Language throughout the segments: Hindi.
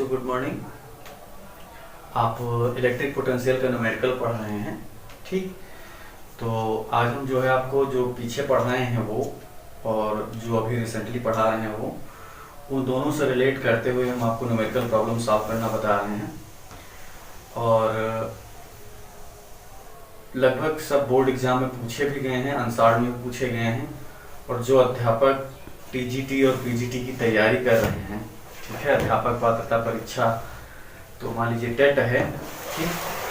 बच्चों, गुड मॉर्निंग। आप इलेक्ट्रिक पोटेंशियल का न्यूमेरिकल पढ़ रहे हैं, ठीक। तो आज हम जो है आपको जो पीछे पढ़ रहे हैं वो और जो अभी रिसेंटली पढ़ा रहे हैं वो उन दोनों से रिलेट करते हुए हम आपको न्यूमेरिकल प्रॉब्लम सॉल्व करना बता रहे हैं। और लगभग सब बोर्ड एग्जाम में पूछे भी गए हैं, आंसर में भी पूछे गए हैं। और जो अध्यापक टीजीटी और पीजीटी की तैयारी कर रहे हैं, ठीक है, अध्यापक पात्रता परीक्षा, तो मान लीजिए टेट है, ठीक।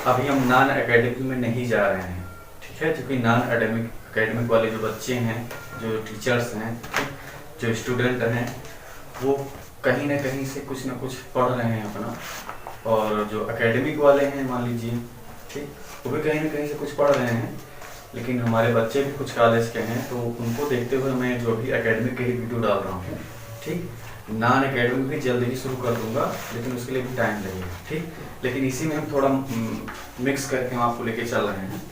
अभी हम नॉन एकेडमिक में नहीं जा रहे हैं, ठीक है, क्योंकि नॉन एकेडमिक वाले जो बच्चे हैं, जो टीचर्स हैं, जो स्टूडेंट हैं, वो कहीं ना कहीं से कुछ ना कुछ पढ़ रहे हैं अपना। और जो एकेडमिक वाले हैं मान लीजिए, ठीक, वो भी कहीं ना कहीं से कुछ पढ़ रहे हैं। लेकिन हमारे बच्चे भी कुछ कॉलेज के हैं, तो उनको देखते हुए मैं जो भी एकेडमिक के ही वीडियो डाल रहा हूँ, ठीक। नॉन एकेडमिक भी जल्दी ही शुरू कर दूंगा, लेकिन उसके लिए भी टाइम लगेगा, ठीक। लेकिन इसी में हम थोड़ा मिक्स करके हम आपको लेके चल रहे हैं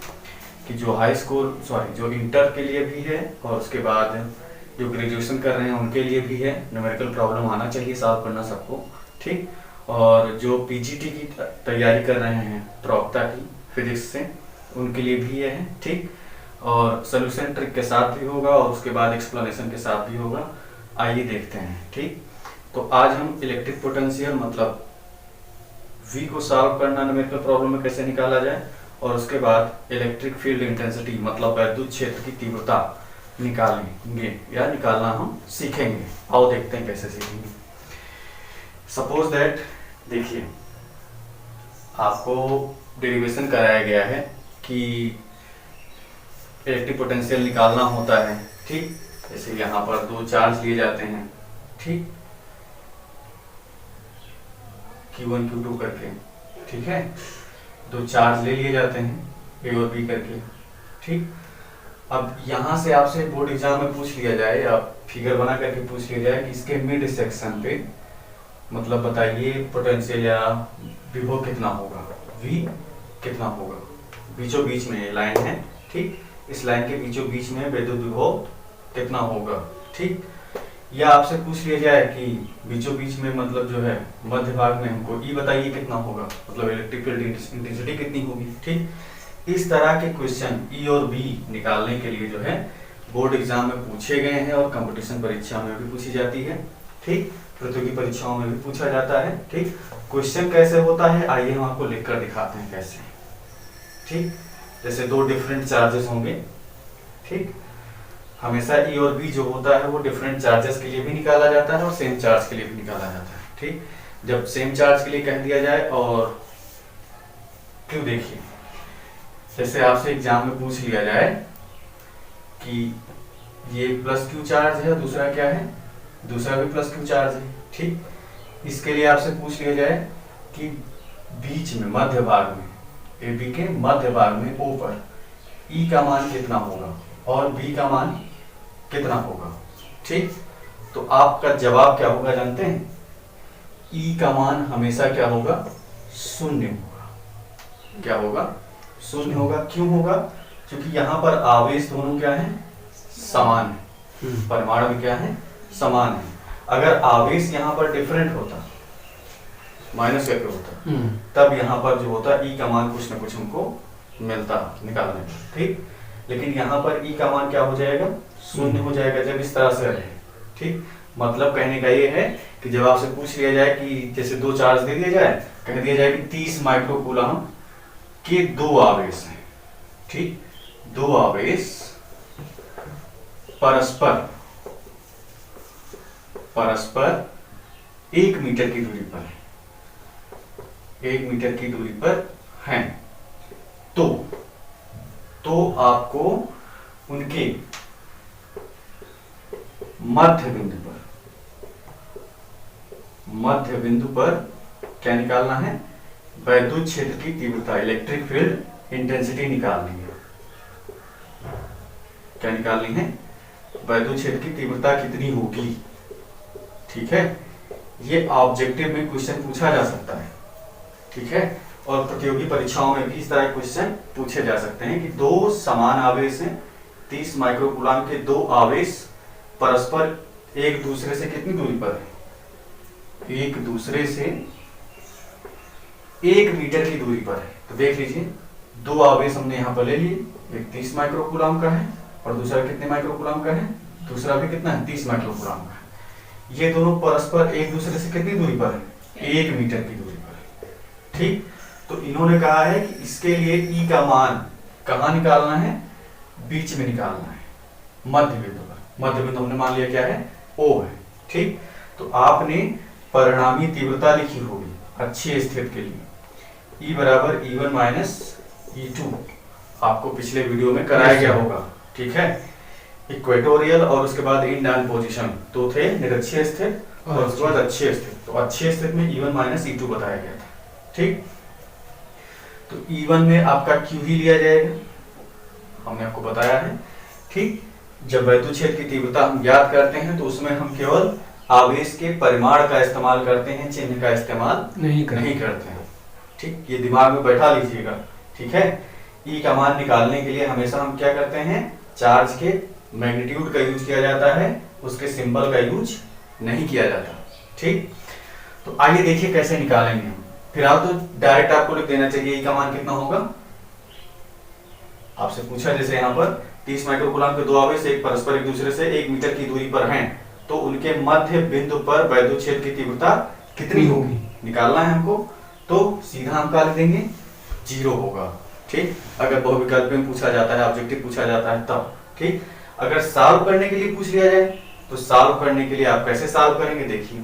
कि जो हाई स्कूल जो इंटर के लिए भी है और उसके बाद जो ग्रेजुएशन कर रहे हैं उनके लिए भी है। न्यूमेरिकल प्रॉब्लम आना चाहिए, सॉल्व करना सबको, ठीक। और जो पीजीटी की तैयारी कर रहे हैं प्रवक्ता की फिजिक्स से, उनके लिए भी है, ठीक। और सोल्यूशन ट्रिक के साथ भी होगा और उसके बाद एक्सप्लेनेशन के साथ भी होगा। आइए देखते हैं, ठीक। तो आज हम इलेक्ट्रिक पोटेंशियल मतलब V को सॉल्व करना न्यूमेरिकल प्रॉब्लम में कैसे निकाला जाए, और उसके बाद इलेक्ट्रिक फील्ड इंटेंसिटी मतलब वैद्युत क्षेत्र की तीव्रता निकालेंगे या निकालना हम सीखेंगे। आओ देखते हैं कैसे सीखेंगे। सपोज दैट, देखिए आपको डेरिवेशन कराया गया है कि इलेक्ट्रिक पोटेंशियल निकालना होता है, ठीक। जैसे यहाँ पर दो चार्ज लिए जाते हैं, ठीक, Q1 Q2 करके, ठीक है। दो चार्ज ले लिए जाते हैं A और B करके, ठीक। अब यहाँ से आपसे बोर्ड एग्जाम में पूछ लिया जाए या फिगर बना करके पूछ लिया जाए कि इसके मिड सेक्शन पे मतलब बताइए पोटेंशियल या विभव कितना होगा, V कितना होगा। बीचों बीच में ये लाइन है, ठीक। इस लाइन के बीचों बीच में विद्युत विभव कितना होगा, ठीक। या आपसे पूछ लिया जाए कि बीचों बीच में मतलब जो है मध्य भाग में हमको E बताइए कितना होगा, मतलब इलेक्ट्रिक फील्ड इंटेंसिटी कितनी होगी, ठीक। इस तरह के क्वेश्चन E और B निकालने के लिए जो है बोर्ड एग्जाम में पूछे गए हैं और कंपटीशन परीक्षा में भी पूछी जाती है, ठीक। प्रतियोगी परीक्षाओं में भी पूछा जाता है, ठीक। क्वेश्चन कैसे होता है आइए हम आपको लिखकर दिखाते हैं कैसे, ठीक। जैसे दो डिफरेंट चार्जेस होंगे, ठीक। हमेशा E और B जो होता है वो डिफरेंट चार्जेस के लिए भी निकाला जाता है और सेम चार्ज के लिए भी निकाला जाता है, ठीक। जब सेम चार्ज के लिए कह दिया जाए और क्यों, देखिए जैसे आपसे एग्जाम में पूछ लिया जाए कि ये प्लस Q चार्ज है, दूसरा क्या है, दूसरा भी प्लस Q चार्ज है, ठीक। इसके लिए आपसे पूछ लिया जाए कि बीच में मध्य भाग में AB के मध्य भाग में O पर E का मान कितना होगा और B का मान कितना होगा, ठीक। तो आपका जवाब क्या होगा जानते हैं, E का मान हमेशा क्या होगा, शून्य होगा। क्या होगा, शून्य होगा। क्यों होगा, क्योंकि यहाँ पर आवेश दोनों क्या है, समान है, परिमाण भी क्या है, समान है। अगर आवेश यहाँ पर डिफरेंट होता, माइनस करके होता, तब यहाँ पर जो होता E का मान कुछ ना कुछ हमको मिलता निकालने में, ठीक। लेकिन यहाँ पर E का मान क्या हो जाएगा, शून्य हो जाएगा जब इस तरह से रहे, ठीक। मतलब कहने का ये है कि जब आपसे पूछ लिया जाए कि जैसे दो चार्ज दे दिया जाए, कह दिया जाए कि 30 माइक्रोकूलम के दो आवेश हैं, ठीक। दो आवेश परस्पर 1 मीटर की दूरी पर है, 1 मीटर की दूरी पर हैं, तो आपको उनके मध्य बिंदु पर क्या निकालना है, वैद्युत क्षेत्र की तीव्रता, इलेक्ट्रिक फील्ड इंटेंसिटी निकालनी है। क्या निकालनी है, वैद्युत क्षेत्र की तीव्रता कितनी होगी, ठीक है। ये ऑब्जेक्टिव में क्वेश्चन पूछा जा सकता है, ठीक है। और प्रतियोगी परीक्षाओं में भी इस तरह के क्वेश्चन पूछे जा सकते हैं कि दो समान आवेश हैं, 30 माइक्रोकूलम के दो आवेश परस्पर एक दूसरे से कितनी दूरी पर है, एक दूसरे से 1 मीटर की दूरी पर है। तो देख लीजिए, दो आवेश हमने यहाँ पर ले लिए, एक 30 माइक्रोकूलम का है और दूसरा कितने माइक्रोकूलम का है, दूसरा भी कितना है, 30 माइक्रोकूलम का है। ये दोनों परस्पर एक दूसरे से कितनी दूरी पर है, 1 मीटर की दूरी पर है। ठीक, तो इन्होंने कहा है कि इसके लिए ई का मान कहाँ निकालना है, बीच में निकालना है, मध्य बिंदु पर। मध्य बिंदु हमने मान लिया क्या है, ओ है। ठीक, तो आपने परिणामी तीव्रता लिखी होगी अच्छी स्थिति के लिए, E बराबर E1 माइनस E2, आपको पिछले वीडियो में कराया गया होगा। ठीक है, इक्वेटोरियल और उसके बाद इंडाउन पोजीशन तो थे निरक्षीय स्थिति और उसके बाद अच्छी स्थिति। तो अच्छी स्थिति में E1 माइनस E2 बताया गया था। ठीक, तो E1 में आपका Q ही लिया जाएगा, हमने आपको बताया है। ठीक, जब वैद्युत क्षेत्र की तीव्रता हम ज्ञात करते हैं तो उसमें हम केवल आवेश के परिमाण का इस्तेमाल करते हैं, चिन्ह का इस्तेमाल नहीं करते हैं। ठीक, ये दिमाग में बैठा लीजिएगा। ठीक है, ई का मान निकालने के लिए हमेशा हम क्या करते हैं, चार्ज के मैग्नीट्यूड का यूज किया जाता है, उसके सिंबल का यूज नहीं किया जाता। ठीक, तो आइए देखिए कैसे निकालेंगे हम। फिर आप तो डायरेक्ट आपको लिख देना चाहिए ई का मान कितना होगा। आपसे पूछा जैसे यहाँ पर 30 माइक्रोकूलम के दो आवेश एक परस्पर एक दूसरे से 1 मीटर की दूरी पर हैं, तो उनके मध्य बिंदु पर वैद्युत क्षेत्र की तीव्रता कितनी होगी निकालना है हमको। तो सीधा हम क्या लिख देंगे, 0 होगा। ठीक, अगर बहुविकल्प में पूछा जाता है, ऑब्जेक्टिव पूछा जाता है तब। ठीक, अगर सॉल्व करने के लिए पूछ लिया जाए तो सॉल्व करने के लिए आप कैसे सॉल्व करेंगे देखिए।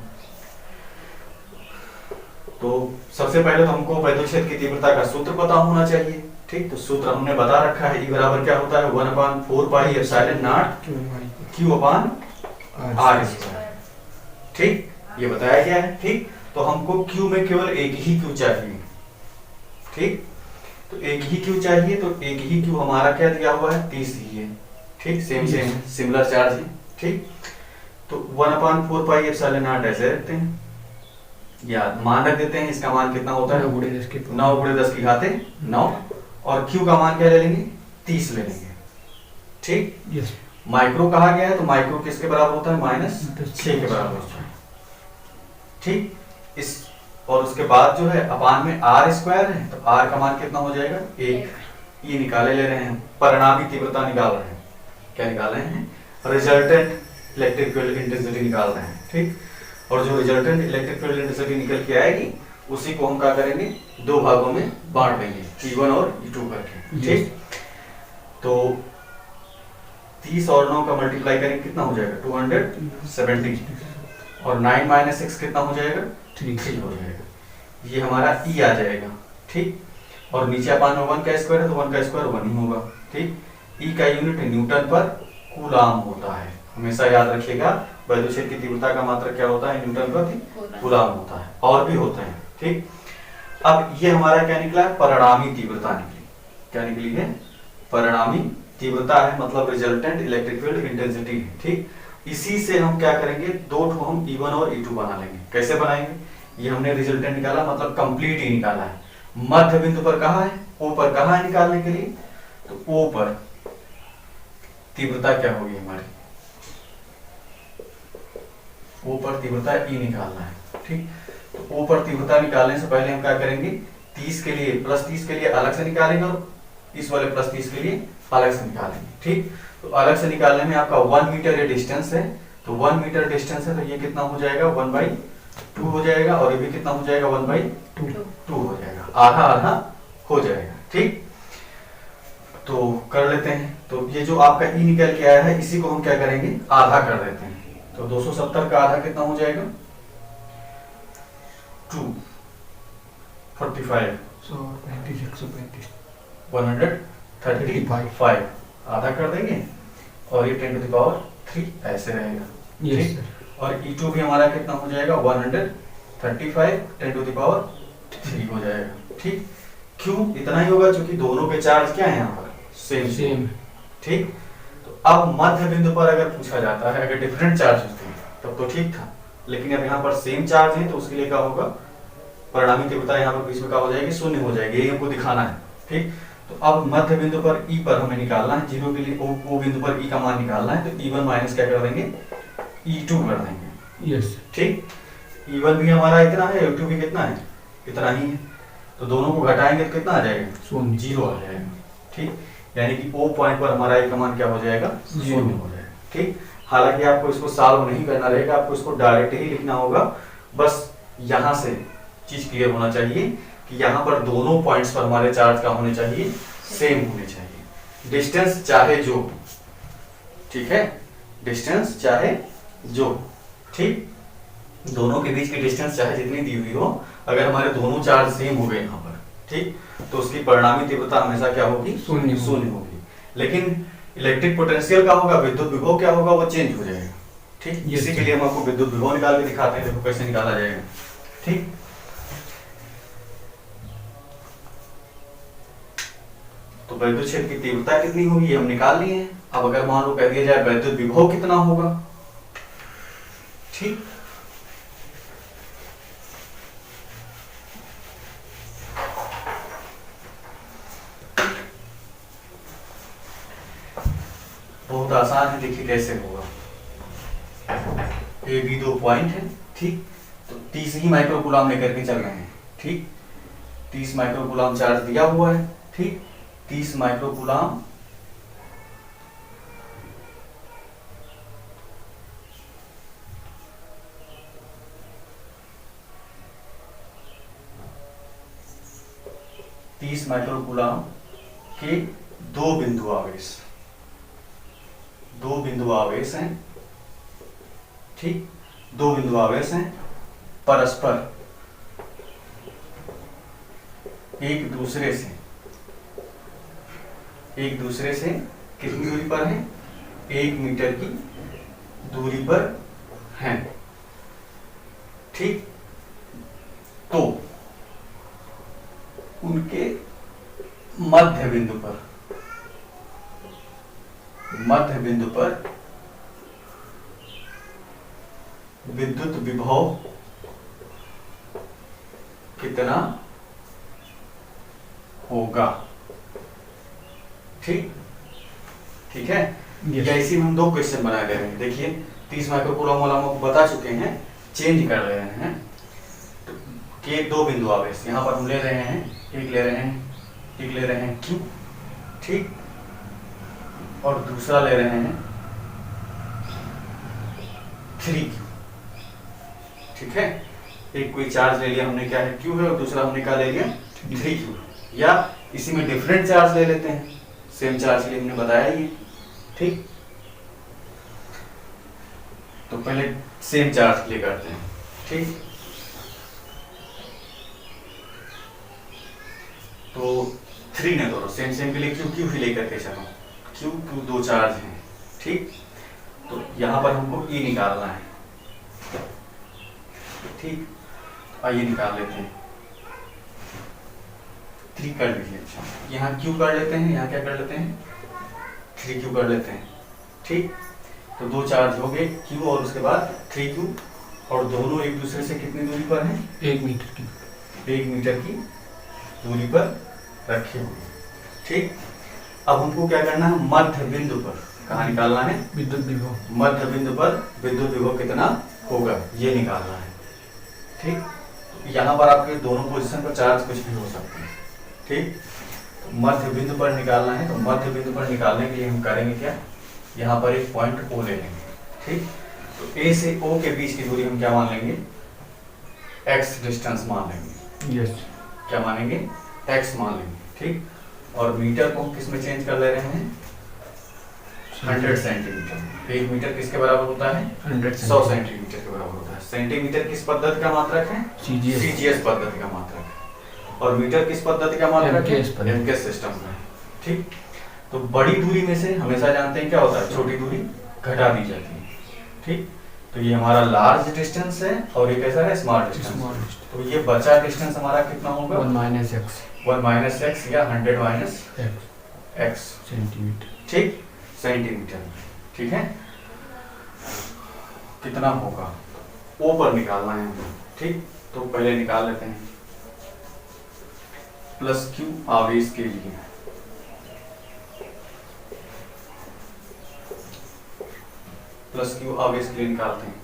तो सबसे पहले तो हमको वैद्युत क्षेत्र की तीव्रता का सूत्र पता होना चाहिए। ठीक, तो सूत्र हमने बता रखा है, E बराबर क्या होता है, 1/4 pi epsilon not Q upon R square. ठीक, ये बताया गया है। ठीक, तो हमको Q में केवल एक ही Q चाहिए। ठीक, तो एक ही Q चाहिए, तो एक ही Q हमारा क्या दिया हुआ है, 30 ही है। ठीक, सेम सिमिलर चार्ज है। ठीक, तो 1/4 पाई एप्सिलॉन नॉट ऐसे रखते हैं या मान रख देते हैं। इसका मान कितना होता है, 9 × 10 की घाते 9, और Q का मान क्या ले लेंगे, 30 ले लेंगे। ठीक, यस। माइक्रो कहा गया है तो माइक्रो किसके बराबर होता है, -6 के बराबर होता है। ठीक, इस और उसके बाद जो है अपान में R स्क्वायर है, तो R का मान कितना हो जाएगा, 1। ये निकाले ले रहे हैं, परिणामी तीव्रता निकाल रहे हैं। क्या निकाल रहे हैं, रिजल्टेंट इलेक्ट्रिक फील्ड इंटेंसिटी निकाल रहे हैं। ठीक, और जो रिजल्टेंट इलेक्ट्रिक फील्ड इंटेंसिटी निकल के आएगी उसी को हम क्या करेंगे, दो भागों में बांट देंगे, E1 और E2 करके। ठीक, तो 30 और 9 का मल्टीप्लाई करेंगे कितना हो जाएगा, 270, और 9 - 6 कितना हो जाएगा, 3 हो जाएगा। ये हमारा E आ जाएगा। ठीक, और नीचे अपान में 1 का स्क्वायर है तो 1 का स्क्वायर 1 ही होगा। ठीक, E का यूनिट न्यूटन पर कूलाम होता है, हमेशा याद रखिएगा। वैद्युत क्षेत्र की तीव्रता का मात्रक क्या होता है, न्यूटन प्रति कूलाम होता है, और भी होते हैं। ठीक, अब ये हमारा क्या निकला, परिणामी तीव्रता निकली। क्या निकली है, परिणामी तीव्रता है, मतलब रिजल्टेंट इलेक्ट्रिक फील्ड इंटेंसिटी। ठीक, इसी से हम क्या करेंगे, दो ठो हम E1 और E2 बना लेंगे। कैसे बनाएंगे, ये हमने रिजल्टेंट निकाला, मतलब कंप्लीट ही निकाला है। मध्य बिंदु पर कहाँ है, O पर कहाँ है निकालने के लिए, तो O पर तीव्रता क्या होगी हमारी, O पर तीव्रता E निकालना है। ठीक, तो O पर तीव्रता निकालने से पहले हम क्या करेंगे, 30 के लिए +30 के लिए अलग से निकालेंगे और इस वाले +30 के लिए अलग से निकालेंगे। ठीक, तो अलग से निकालने में आपका 1 मीटर ये डिस्टेंस है, तो 1 मीटर डिस्टेंस है तो ये कितना हो जाएगा, 1/2 हो जाएगा, और ये भी कितना हो जाएगा, 1/2 हो जाएगा, आधा आधा हो जाएगा। ठीक, तो कर लेते हैं। तो ये जो आपका E निकल के आया है इसी को हम क्या करेंगे, आधा कर देते हैं। तो 270 का आधा कितना हो जाएगा, 245, 135 आधा कर देंगे, और ये 10⁻³ ऐसे रहेगा। ठीक, और E2 भी हमारा कितना हो जाएगा, 135 10⁻³ हो जाएगा। ठीक, क्यों इतना ही होगा, क्योंकि दोनों के चार्ज क्या है यहाँ पर, सेम। ठीक, तो अब मध्य बिंदु पर अगर पूछा जाता है, अगर डिफरेंट चार्ज होते हैं तब तो ठीक था, लेकिन अब यहाँ पर सेम चार्ज है तो उसके लिए क्या होगा, परिणामी तीव्रता यहाँ पर बीच में क्या हो जाएगी, 0 हो जाएगी, यही हमको दिखाना है। ठीक, तो अब मध्य बिंदु पर E पर हमें निकालना है, 0 के लिए O बिंदु पर E का मान निकालना है, तो E1 माइनस क्या कर देंगे, E2 कर देंगे। यस। ठीक, E1 भी हमारा इतना है, E2 भी कितना है, इतना ही है। तो दोनों को घटाएंगे तो कितना आ जाएगा? शून्य। 0 आ जाएगा। ठीक, यानी कि O पॉइंट पर हमारा A का मान क्या हो जाएगा? 0 हो जाएगा। ठीक, हालांकि आपको इसको सॉल्व नहीं करना रहेगा, आपको इसको डायरेक्ट ही लिखना होगा। बस यहाँ से चीज क्लियर होना चाहिए कि यहाँ पर दोनों पॉइंट्स पर हमारे चार्ज का होने चाहिए, सेम होने चाहिए, डिस्टेंस चाहे जो, ठीक है, डिस्टेंस चाहे जो, ठीक, दोनों के बीच की डिस्टेंस चाहे जितनी दी हुई हो, अगर हमारे दोनों चार्ज सेम हो गए यहाँ पर, ठीक, तो उसकी परिणामी तीव्रता हमेशा क्या होगी? शून्य होगी। लेकिन इलेक्ट्रिक पोटेंशियल का होगा, विद्युत विभव क्या होगा? वो चेंज हो जाएगा। ठीक, इसी के लिए हम आपको विद्युत विभव निकाल के दिखाते हैं, देखो कैसे निकाला जाएगा। ठीक, तो विद्युत क्षेत्र की तीव्रता कितनी होगी ये हम निकाल लिए हैं। अब अगर मान लो कह दिया जाए विद्युत विभव कितना होगा, ठीक, बहुत आसान है, देखिए कैसे होगा। ए बी दो पॉइंट है, ठीक, तो 30 ही माइक्रोकूलम लेकर के चल रहे हैं। ठीक, 30 माइक्रोकूलम चार्ज दिया हुआ है। ठीक, 30 माइक्रोकूलम के दो बिंदु आवेश हैं। ठीक, दो बिंदु आवेश हैं, परस्पर एक दूसरे से कितनी दूरी पर हैं? 1 मीटर की दूरी पर हैं। ठीक, तो उनके मध्य बिंदु पर विद्युत विभव कितना होगा? ठीक, ठीक है। ऐसे में हम दो क्वेश्चन बना ले रहे हैं। देखिए 30 माइक्रोकूलम वाला हम आपको बता चुके हैं, चेंज कर रहे हैं। तो के दो बिंदु आवेश यहाँ पर हम ले रहे हैं, एक ले रहे हैं Q, ठीक, और दूसरा ले रहे हैं 3Q। ठीक है, एक कोई चार्ज ले लिया हमने, क्या है? Q है, और दूसरा हमने क्या ले लिया? 3Q। या इसी में डिफरेंट चार्ज ले लेते हैं, सेम चार्ज के लिए हमने बताया ही। ठीक, तो पहले सेम चार्ज के लिए करते हैं। ठीक, तो 3 ने दोनों सेम के लिए Q ही लेकर के चलो। Q दो चार्ज हैं। ठीक, तो यहां पर हमको E निकालना है। ठीक, आइए निकाल लेते हैं। 3 कर लीजिए। अच्छा, यहाँ Q कर लेते हैं, यहाँ क्या कर लेते हैं? 3Q कर लेते हैं। ठीक, तो दो चार्ज हो गए Q और उसके बाद 3Q, और दोनों एक दूसरे से कितनी दूरी पर हैं? 1 मीटर की दूरी पर रखे हुए। ठीक, अब हमको क्या करना है? मध्य बिंदु पर कहाँ निकालना है? विद्युत विभव। मध्य बिंदु पर विद्युत विभव कितना होगा ये निकालना है। ठीक, यहाँ पर आपके दोनों पोजीशन पर चार्ज कुछ भी हो सकते हैं। ठीक, तो मध्य बिंदु पर निकालना है, तो मध्य बिंदु पर निकालने के लिए हम करेंगे क्या? यहाँ पर एक पॉइंट O ले लेंगे। ठीक, तो A से O के बीच की दूरी हम क्या मान लेंगे? X डिस्टेंस मान लेंगे। यस, क्या मानेंगे? X मान लेंगे। ठीक, और मीटर को किस में चेंज कर ले रहे हैं? 100 सेंटीमीटर। 1 मीटर किसके बराबर होता है? 100 सेंटीमीटर के बराबर होता है। सेंटीमीटर किस पद्धति का मात्रक है? CGS पद्धति का मात्रक है। और मीटर किस पद्धति का मात्रक है? MKS सिस्टम का। ठीक, तो बड़ी दूरी में से हमेशा जानते हैं क्या होता है? छोटी दूरी घटा दी जाती है। ठीक, तो ये हमारा लार्ज डिस्टेंस है और ये कैसा है? Small distance. तो ये बचा डिस्टेंस हमारा कितना होगा? 1 - x या 100 - x सेंटीमीटर। ठीक, सेंटीमीटर। ठीक है, कितना होगा? O पर निकालना है हमें। ठीक, तो पहले निकाल लेते हैं। प्लस Q आवेश के लिए, निकालते हैं।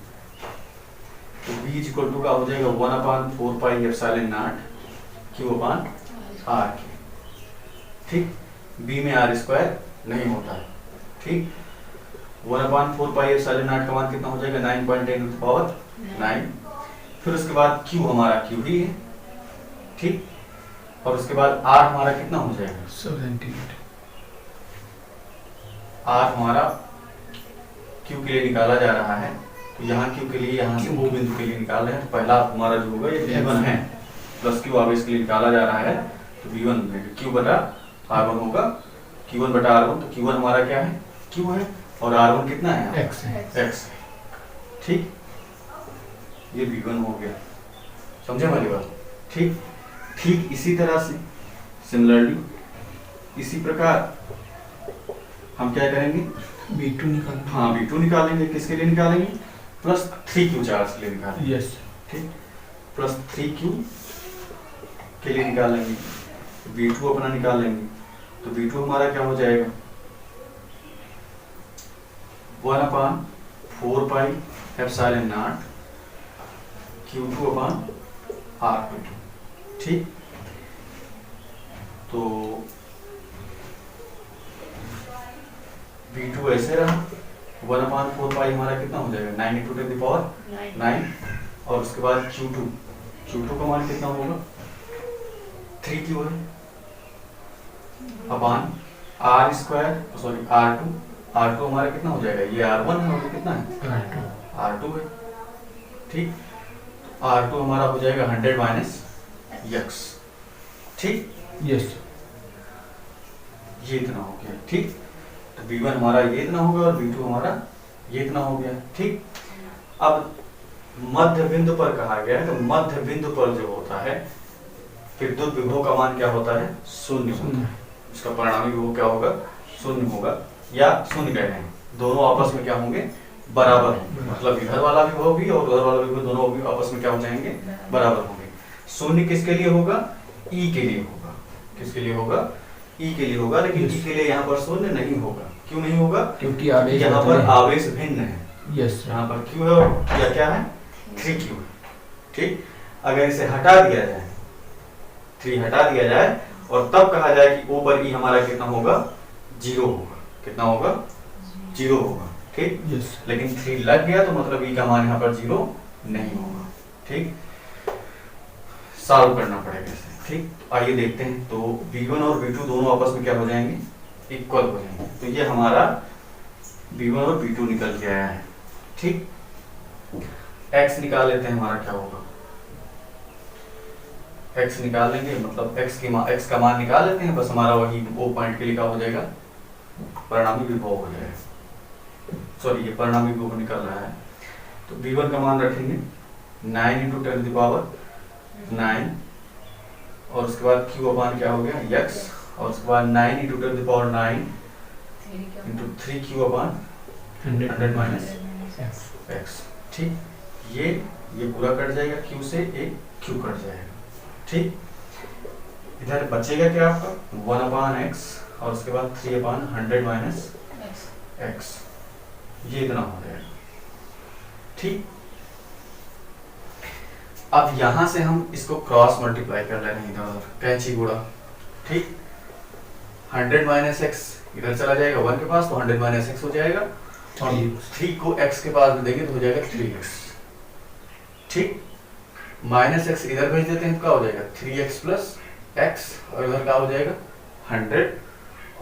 तो V = का हो जाएगा 1/4πε0 Q अपान R के। ठीक, B में R स्क्वायर नहीं होता है। ठीक, 1/4 पाई एप्सिलॉन नॉट का मान कितना हो जाएगा 9.10⁹। फिर उसके बाद Q हमारा Q ही है। ठीक, और उसके बाद R हमारा कितना हो जाएगा 100 सेंटीमीटर। R हमारा Q के लिए निकाला जा रहा है, तो यहाँ Q के लिए यहाँ से वो बिंदु के लिए निकाल रहे हैं। तो पहला हमारा जो होगा ये V1 है प्लस Q आवेश के लिए निकाला जा रहा है, तो V1 Q बटा R1 होगा। Q1 बटा R1, तो Q1 हमारा क्या है Q है, और R1 कितना है X है। X। ठीक, ये V1 हो गया, समझे हमारी बात। ठीक, ठीक इसी तरह से सिमिलरली इसी प्रकार हम क्या करेंगे B2 निकालना। हाँ V2 निकालेंगे। किसके लिए निकालेंगे प्लस 3Q चार्ज के लिए निकालेंगे। यस। ठीक, प्लस 3Q के लिए निकालेंगे, V2 अपना निकालेंगे। तो V2 हमारा क्या हो जाएगा 1/4 pi epsilon not Q2 upon R22। ठीक, तो V2 ऐसे रहा, 1/4 पाई हमारा कितना हो जाएगा 9 × 10⁹ और उसके बाद Q2 का मान कितना होगा 3Q है अपान R स्क्वायर सॉरी R2 हमारा कितना हो जाएगा, ये R1 है और ये कितना है R2 है। ठीक, R2 हमारा हो जाएगा 100 - x। ठीक, यस। ये इतना हो गया। ठीक, तो V1 हमारा ये इतना होगा और V2 हमारा ये इतना हो गया। ठीक, अब मध्य बिंदु पर कहा गया है, तो मध्य बिंदु पर जो होता है विद्युत विभव का मान क्या होता है 0 होता है। इसका परिणामी विभव क्या होगा 0 होगा, या 0 कह रहे हैं, दोनों आपस में क्या होंगे बराबर होंगे। मतलब इधर वाला विभव भी और उधर वाला विभव दोनों भी आपस में क्या हो जाएंगे बराबर होंगे। 0 किसके लिए होगा E के लिए होगा। किसके लिए होगा E के लिए होगा, लेकिन E के लिए यहाँ पर 0 नहीं होगा। क्यों नहीं होगा, क्योंकि आवेश यहाँ पर आवेश भिन्न है। यस। यहाँ पर Q है और या क्या है 3Q है। ठीक, अगर इसे हटा दिया जाए 3 हटा दिया जाए और तब कहा जाए कि O पर E हमारा कितना होगा 0 होगा। कितना होगा 0 होगा। ठीक, यस। लेकिन 3 लग गया तो मतलब E का मान यहाँ पर 0 नहीं होगा। ठीक, सॉल्व करना पड़ेगा इसे। ठीक, आइए देखते हैं। तो V1 और V2 दोनों आपस में क्या हो जाएंगे इक्वल हो जाएंगे। तो ये हमारा V1 और V2 निकल के आया है। ठीक, X निकाल लेते हैं, हमारा क्या होगा X निकाल लेंगे, मतलब X का मान निकाल लेते हैं। बस हमारा वही वो पॉइंट के लिए क्या हो जाएगा परिणामी विभव हो जाएगा। सॉरी, ये परिणामी विभव निकल रहा है। तो V1 का मान रखेंगे 9 × 10⁹ और उसके बाद Q अपान क्या हो गया x, और उसके बाद 9 × 10⁹ × 3Q अपान 100 - x। ठीक, ये पूरा कट जाएगा, Q से एक Q कट जाएगा। ठीक, इधर बचेगा क्या आपका 1/x और उसके बाद 3/100 - x। ये इतना हो जाएगा। ठीक, अब यहां से हम इसको क्रॉस मल्टीप्लाई कर ले रहे हैं इधर कैंची गुणा। ठीक, 100 - x इधर चला जाएगा 1 के पास, तो 100 - x हो जाएगा, और 3 को x के पास में देंगे तो हो जाएगा 3x। ठीक, -x इधर भेज देते हैं तो क्या हो जाएगा 3x + x, और इधर क्या हो जाएगा 100,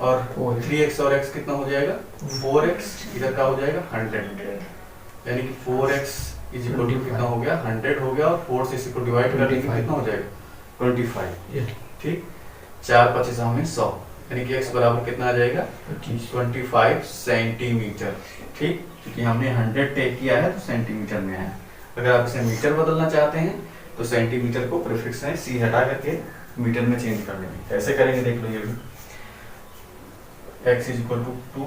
और 3x और x कितना हो जाएगा 4x, इधर क्या हो जाएगा 100, यानी कि 4x = कितना हो गया 100 हो गया, और 4 से इसको डिवाइड कर देंगे कितना हो जाएगा 25। ठीक, 4 × 25 हमें 100, यानी कि x बराबर कितना आ जाएगा 25 सेंटीमीटर। ठीक, क्योंकि हमने 100 टेक किया है तो सेंटीमीटर में है। अगर आप इसे मीटर बदलना चाहते हैं तो सेंटीमीटर को प्रीफिक्स में C हटा करके मीटर में चेंज कर लेंगे। कैसे करेंगे देख लो। ये भी x = 2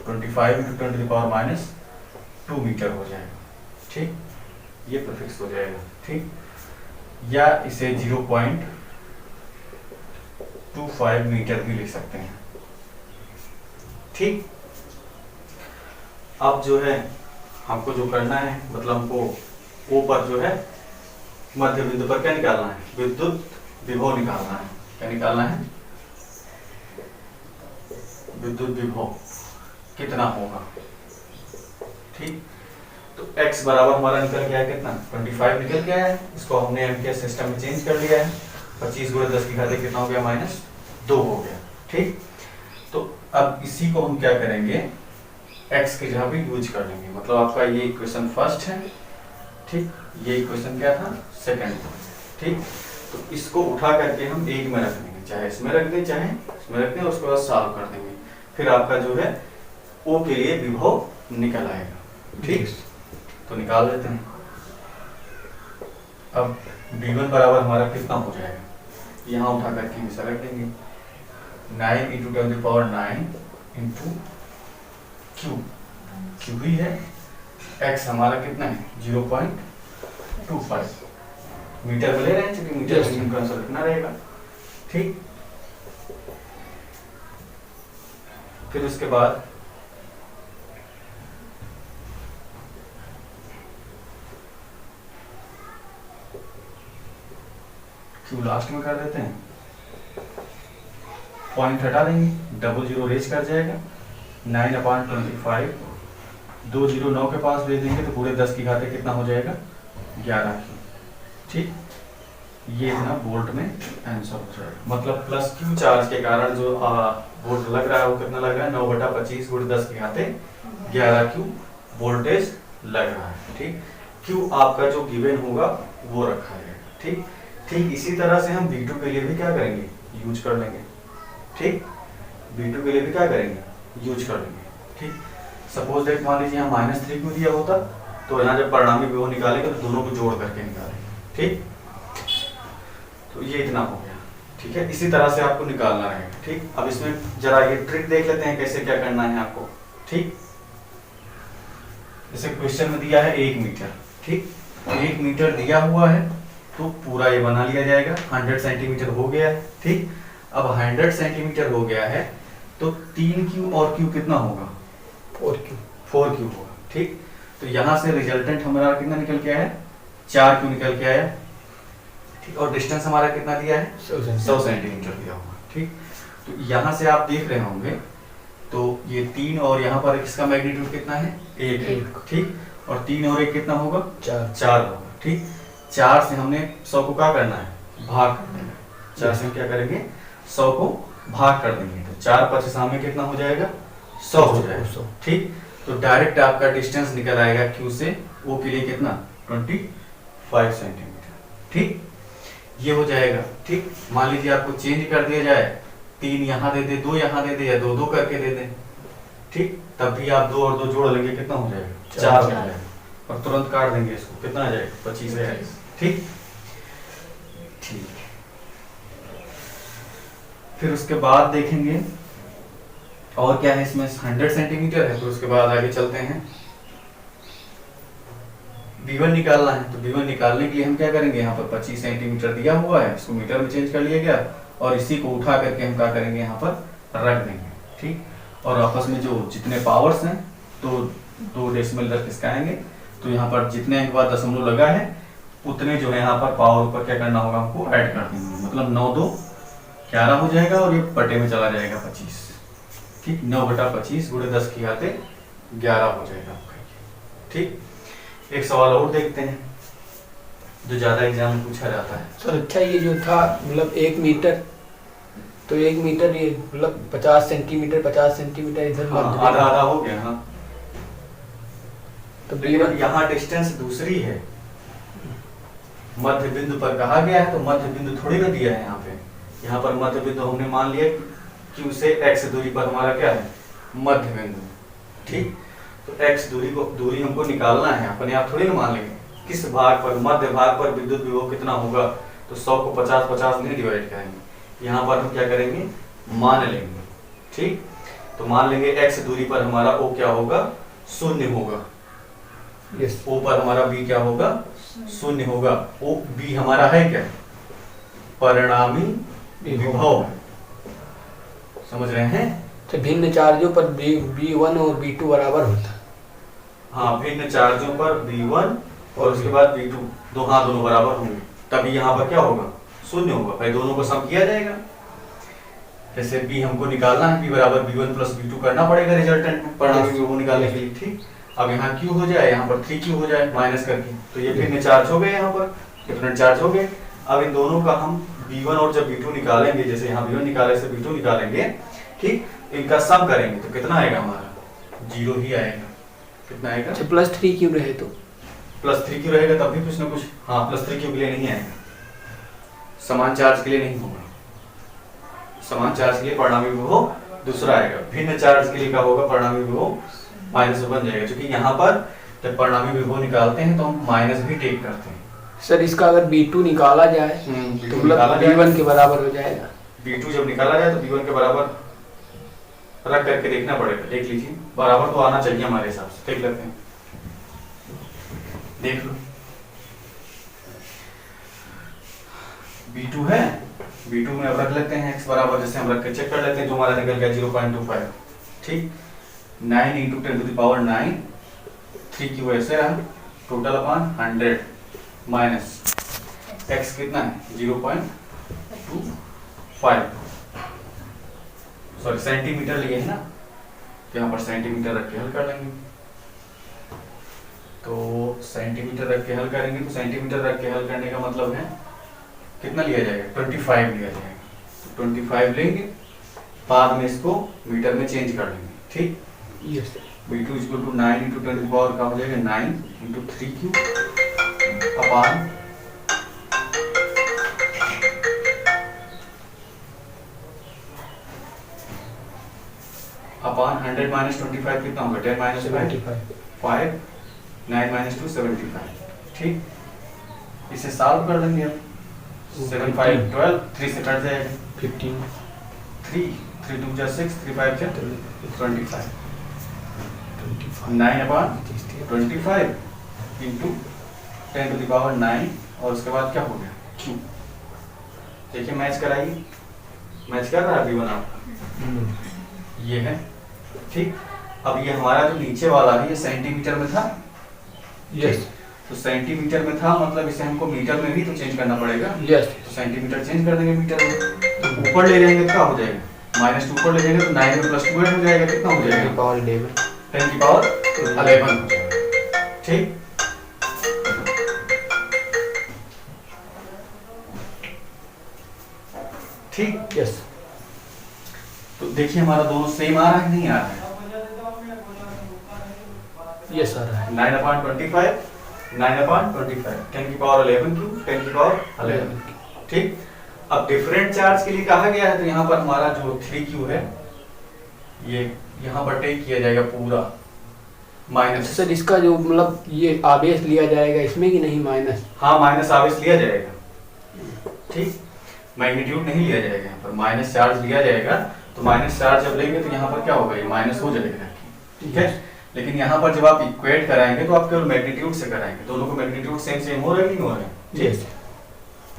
25 × 10⁻² मीटर हो जाएगा। ठीक, ये प्रीफिक्स हो जाएगा। ठीक, या इसे 0.25 मीटर भी लिख सकते हैं। ठीक, अब जो है हमको जो करना है, मतलब हमको O पर जो है मध्य बिंदु पर क्या निकालना है विद्युत विभव निकालना है। क्या निकालना है? विद्युत विभव कितना होगा। ठीक, तो x बराबर हमारा निकल गया है कितना, 25 निकल गया है। इसको हमने एम्पियर सिस्टम में चेंज कर लिया है। 25 गुणे 10 की घात कितना हो गया, -2 हो गया। ठीक, तो अब इसी को हम क्या करेंगे, x के जगह पे यूज कर लेंगे। मतलब आपका ये इक्वेशन फर्स्ट है, ठीक, ये इक्वेशन क्या था, सेकंड था। ठीक, तो इसको उठा करके हम एक में रख देंगे, चाहे इसमें रख दें चाहे इसमें रख दें, उसके बाद सॉल्व कर देंगे। फिर आपका जो है O के लिए विभव निकल आएगा। ठीक, तो निकाल लेते हैं। अब V1 बराबर हमारा कितना हो जाएगा, यहाँ उठा करके हमेशा रख देंगे। 9 × 10⁹ इंटू Q ही है। x हमारा कितना है, 0.25 मीटर में ले रहे हैं, क्योंकि मीटर में इनका आंसर कितना रहेगा। ठीक, फिर उसके बाद Q लास्ट में कर देते हैं, पॉइंट हटा देंगे, 00 रेज कर जाएगा। 9/25 2 0 9 के पास ले देंगे तो पूरे 10 की घाते कितना हो जाएगा, 11 की। ठीक, ये इतना वोल्ट में आंसर हो जाएगा। मतलब प्लस Q चार्ज के कारण जो वोल्ट लग रहा है वो कितना लग रहा है, 9/25 गुणे 10 की घाते 11 Q वोल्टेज लग रहा है। ठीक, Q आपका जो गिवन होगा वो रखा जाएगा। ठीक, ठीक इसी तरह से हम V2 के लिए भी क्या करेंगे, यूज कर लेंगे। ठीक, V2 के लिए भी क्या करेंगे, यूज कर लेंगे। ठीक, सपोज दैट मान लीजिए यहाँ -3 क्यों दिया होता, तो यहाँ जब परिणामी विभव निकालेंगे तो दोनों को जोड़ करके निकालेंगे। ठीक, तो ये इतना हो गया। ठीक है, इसी तरह से आपको निकालना रहेगा। ठीक, अब इसमें जरा ये ट्रिक देख लेते हैं कैसे क्या करना है आपको। ठीक, जैसे क्वेश्चन में दिया है 1 मीटर। ठीक, 1 मीटर दिया हुआ है तो पूरा ये बना लिया जाएगा। 100 सेंटीमीटर हो गया है। ठीक, अब 100 सेंटीमीटर हो गया है तो 3Q और Q कितना होगा, 4Q होगा। ठीक, तो यहाँ से रिजल्टेंट हमारा कितना निकल के आया है, 4Q निकल के आया। ठीक, और डिस्टेंस हमारा कितना दिया है, 100 सेंटीमीटर दिया हुआ। ठीक, तो यहाँ से आप देख रहे होंगे तो ये 3 और यहाँ पर इसका मैग्नीट्यूड कितना है, 1। ठीक, और 3 और 1 कितना होगा, 4 होगा। ठीक, 4 से हमने 100 को क्या करना है, भाग कर देना। 4 से हम क्या करेंगे, 100 को भाग कर देंगे तो 4 × 5 कितना हो जाएगा, 100 हो जाएगा। ठीक, तो डायरेक्ट आपका डिस्टेंस निकल आएगा Q से O के लिए कितना, 25 सेंटीमीटर। ठीक, ये हो जाएगा। ठीक, मान लीजिए आपको चेंज कर दिया जाए, 3 यहाँ दे दे, 2 यहाँ दे दे, या 2 2 करके दे दे। ठीक, तब भी आप 2 और 2 जोड़ लेंगे, कितना हो जाएगा, 4 हो जाएगा। और तुरंत काट देंगे इसको, कितना आ जाएगा, 25 आएगा। ठीक, ठीक, फिर उसके बाद देखेंगे और क्या है इसमें, 100 सेंटीमीटर है तो उसके बाद आगे चलते हैं। V1 निकालना है तो V1 निकालने के लिए हम क्या करेंगे, यहाँ पर 25 सेंटीमीटर दिया हुआ है, इसको मीटर में चेंज कर लिया गया और इसी को उठा करके हम क्या करेंगे, यहाँ पर रख देंगे। ठीक, और आपस में जो जितने पावर्स हैं तो 2 डेसिमल रख इसकाएंगे, तो यहाँ पर जितने एक बार दशमलव लगा है उतने जो है यहाँ पर पावर पर क्या करना होगा, हमको ऐड कर देंगे। मतलब 9 2 11 हो जाएगा और ये बटे में चला जाएगा 25। ठीक, 9/25 गुणे 10 की घाते 11 हो जाएगा आपका। ठीक, एक सवाल और देखते हैं जो ज्यादा एग्जाम में पूछा जाता है। सर अच्छा, ये जो था मतलब 1 मीटर, तो 1 मीटर ये मतलब 50 सेंटीमीटर इधर आधा आधा हो गया। हाँ, तो यहाँ डिस्टेंस दूसरी है, मध्य बिंदु पर कहा गया है तो मध्य बिंदु थोड़ी ना दिया है यहाँ पे। यहाँ पर मध्य बिंदु हमने मान लिया Q से x दूरी पर हमारा क्या है, मध्य बिंदु। ठीक, तो x दूरी हमको निकालना है, अपने आप थोड़ी ना मान लेंगे। किस भाग पर, मध्य भाग पर विद्युत विभव कितना होगा, तो 100 को 50 नहीं डिवाइड करेंगे, यहाँ पर हम क्या करेंगे, मान लेंगे। ठीक, तो मान लेंगे x दूरी पर हमारा O क्या होगा, 0 होगा। O पर हमारा B क्या होगा, 0 होगा। O B हमारा है क्या, परिणामी विभव। समझ रहे हैं, तो भिन्न चार्जों पर B1 और B2 बराबर होता है। हाँ, भिन्न चार्जों पर B1 और उसके बाद B2 दोनों बराबर होंगे, तभी यहाँ पर क्या होगा, शून्य होगा, भाई दोनों को सम किया जाएगा। जैसे बी हमको निकालना है, बी बराबर बी1 प्लस बी2 करना पड़ेगा रिजल्टेंट में, परिणामी वो निकालने के लिए। ठीक, अब यहाँ क्यू हो जाए, यहाँ पर 3q हो जाए माइनस करके, तो ये फिर चार्ज हो गए, यहाँ पर डिफरेंट चार्ज हो गए। अब इन दोनों का हम b1 और जब b2 निकालेंगे, जैसे यहाँ b1 निकाले से b2 निकालेंगे, ठीक, इनका सम करेंगे तो कितना आएगा हमारा, 0 ही आएगा। कितना आएगा? अच्छा +3q रहे तो +3q रहेगा तब भी कुछ ना कुछ, हाँ +3q के लिए नहीं आएगा, समान चार्ज के लिए नहीं होगा। समान चार्ज के लिए परिणामी विभव दूसरा आएगा, भिन्न चार्ज के लिए क्या होगा, परिणामी विभव माइनस बन जाएगा। क्योंकि यहाँ पर जब परिणामी विभव निकालते हैं तो हम माइनस भी टेक करते हैं। सर इसका अगर b2 निकाला जाए तो मतलब b1 के बराबर हो जाएगा। b2 जब निकाला जाए तो b1 के बराबर रख करके देखना पड़ेगा, देख लीजिए, बराबर तो आना चाहिए हमारे हिसाब से, देख लेते हैं, देख लो। b2 है, b2 में अब रख लेते हैं x बराबर, जैसे हम रख के चेक कर लेते हैं, जो हमारा निकल गया 0.25, ठीक। 9 × 10⁹ 3q ऐसे रहा, टोटल अपॉन 100 माइनस x कितना है 0.25, सॉरी सेंटीमीटर लिए है ना, तो यहाँ पर सेंटीमीटर रख के हल कर लेंगे। तो सेंटीमीटर रख के हल करेंगे, तो सेंटीमीटर रख के हल करने का मतलब है कितना लिया जाएगा, 25 लिया जाएगा। तो 25 लेंगे, बाद में इसको मीटर में चेंज कर लेंगे, ठीक। यस b2 = 9 × 10⁻, का हो जाएगा 9 × 3q अपॉन अपॉन 100 - 25 कितना होगा, 10 - 5 9 - 2 75, ठीक। इसे सॉल्व कर लेंगे अब, 7 × 5 = 12, 3 से कट जाएगा 15, 3 3 2 = 6, 3 5 = 25, 9/25 इंटू 10⁹9, और उसके बाद क्या हो गया q। देखिए मैच कराइए, मैच कर रहा है b1 आपका, ये है, ठीक। अब ये हमारा जो नीचे वाला है ये सेंटीमीटर में था, यस तो सेंटीमीटर में था मतलब इसे हमको मीटर में भी तो चेंज करना पड़ेगा, यस तो सेंटीमीटर चेंज कर देंगे मीटर में। तो ऊपर ले जाएंगे तो क्या हो जाएगा, -2 ऊपर ले जाएंगे तो 9 में +2 ऐड हो जाएगा, कितना हो जाएगा, 10⁻11, ठीक। ठीक, यस तो देखिए हमारा दोनों सेम आ रहा है, नहीं आ रहा है, यस आ रहा है 9/25 9/25 10⁻11 10⁻11, ठीक। अब डिफरेंट चार्ज के लिए कहा गया है, तो यहाँ पर हमारा जो 3q है ये यहाँ पर टेक किया जाएगा पूरा माइनस। सर इसका जो मतलब ये आवेश लिया जाएगा इसमें कि नहीं, माइनस? हाँ माइनस आवेश लिया जाएगा, ठीक, मैग्नीट्यूड नहीं लिया जाएगा, यहाँ पर माइनस चार्ज लिया जाएगा। तो माइनस चार्ज जब लेंगे तो यहाँ पर क्या होगा, ये माइनस हो जाएगा, ठीक है। लेकिन यहाँ पर जब आप इक्वेट कराएंगे तो आप केवल मैग्नीट्यूड से कराएंगे, दोनों को मैग्नीट्यूड सेम हो रहे हैं, नहीं हो रहे हैं, ठीक,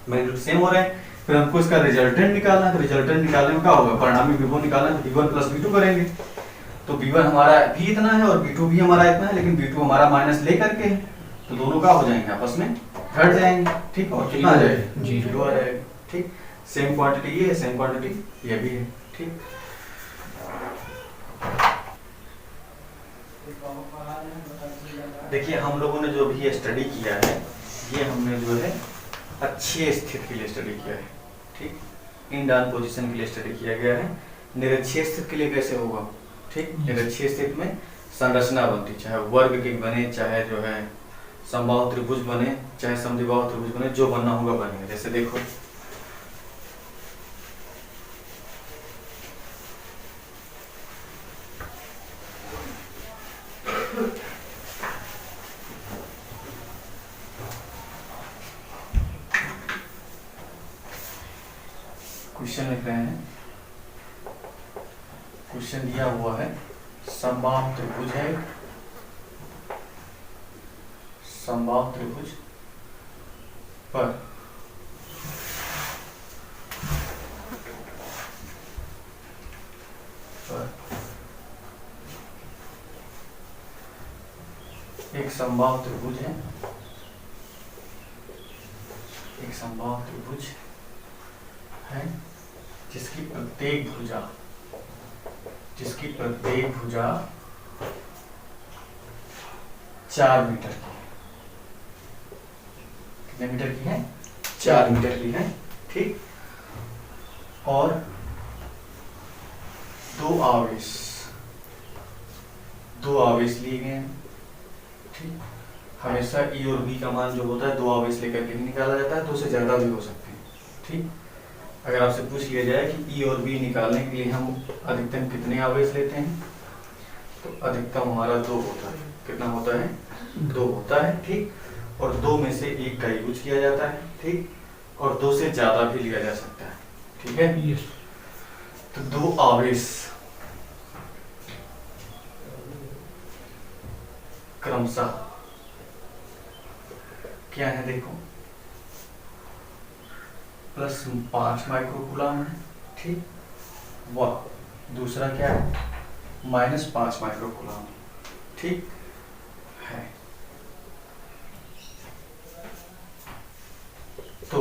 मैग्नीट्यूड सेम हो रहे हैं। फिर हमको इसका रिजल्टेंट निकालना है, तो रिजल्टेंट निकालने में क्या होगा, परिणामी विभव निकालना है, तो b1 + b2 करेंगे। तो b1 हमारा भी इतना है और b2 भी हमारा इतना है, लेकिन b2 हमारा माइनस ले करके है, तो दोनों का हो जाएंगे आपस में घट जाएंगे, ठीक। और कितना आ जाएगा, 0 आ जाएगा, ठीक। सेम क्वांटिटी ये है, सेम क्वांटिटी ये भी है, ठीक। देखिए हम लोगों ने जो भी ये स्टडी किया है, ये हमने जो है अच्छी स्थिति के लिए स्टडी किया है, ठीक। इन डाउन पोजीशन के लिए स्टडी किया गया है। निरक्षीय स्थिति के लिए कैसे होगा, ठीक। निरक्षीय स्थिति में संरचना बनती, चाहे वर्ग की बने, चाहे जो है समबाहु त्रिभुज बने, चाहे समद्विबाहु त्रिभुज बने, जो बनना होगा बनेगा। जैसे देखो क्वेश्चन लिख रहे हैं, क्वेश्चन दिया हुआ है समबाहु त्रिभुज है, समबाहु त्रिभुज पर एक समबाहु त्रिभुज है, एक समबाहु त्रिभुज है जिसकी प्रत्येक भुजा 4 मीटर की है। कितने मीटर की है? 4 मीटर की है। ठीक, और दो आवेश लिए गए हैं। ठीक, हमेशा ई और बी का मान जो होता है 2 आवेश लेकर के निकाला जाता है, 2 से ज्यादा भी हो सकते हैं। ठीक, अगर आपसे पूछ लिया जाए कि ई और बी निकालने के लिए हम अधिकतम कितने आवेश लेते हैं, तो अधिकतम हमारा 2 होता है। कितना होता है? 2 होता है। ठीक, और 2 में से 1 का यूज किया जाता है। ठीक, और 2 से ज्यादा भी लिया जा सकता है। ठीक है, तो 2 आवेश क्रमशः क्या है देखो, +5 माइक्रोकूलम है। ठीक, वह दूसरा क्या है? -5 माइक्रोकूलम। ठीक है, तो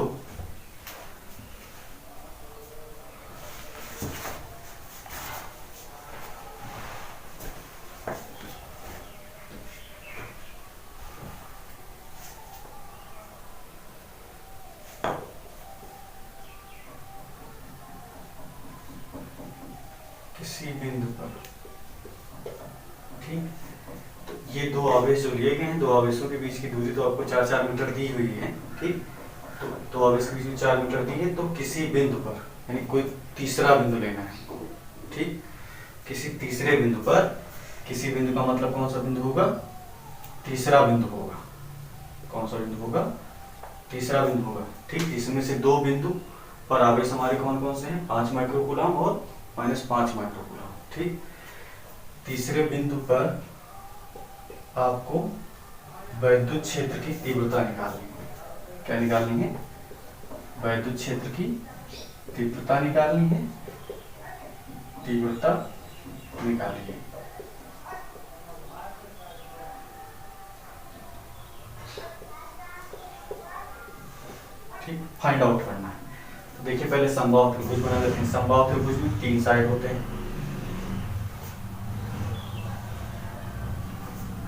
किसी बिंदु पर, ठीक, तो ये 2 आवेश जो लिए गए हैं, 2 आवेशों के बीच की दूरी तो आपको 4-4 मीटर दी हुई है। ठीक, तो 2 आवेश के बीच में 4 मीटर दी है, तो किसी बिंदु पर, यानी कोई तीसरा बिंदु लेना है। ठीक, किसी तीसरे बिंदु पर, किसी बिंदु का मतलब कौन सा बिंदु होगा? तीसरा बिंदु होगा। कौन सा बिंदु होगा? तीसरा बिंदु होगा। ठीक, इसमें से 2 बिंदु पर आवेश हमारे कौन कौन से हैं? 5 माइक्रोकूलम और -5 माइक्रोकूलम। ठीक, तीसरे बिंदु पर आपको वैद्युत क्षेत्र की तीव्रता निकालनी है। क्या निकालनी है? वैद्युत क्षेत्र की तीव्रता निकालनी है। तीव्रता निकालिए। ठीक, फाइंड आउट करना है। तो देखिए पहले समबाहु त्रिभुज बना लेते हैं। समबाहु त्रिभुज में 3 साइड होते हैं।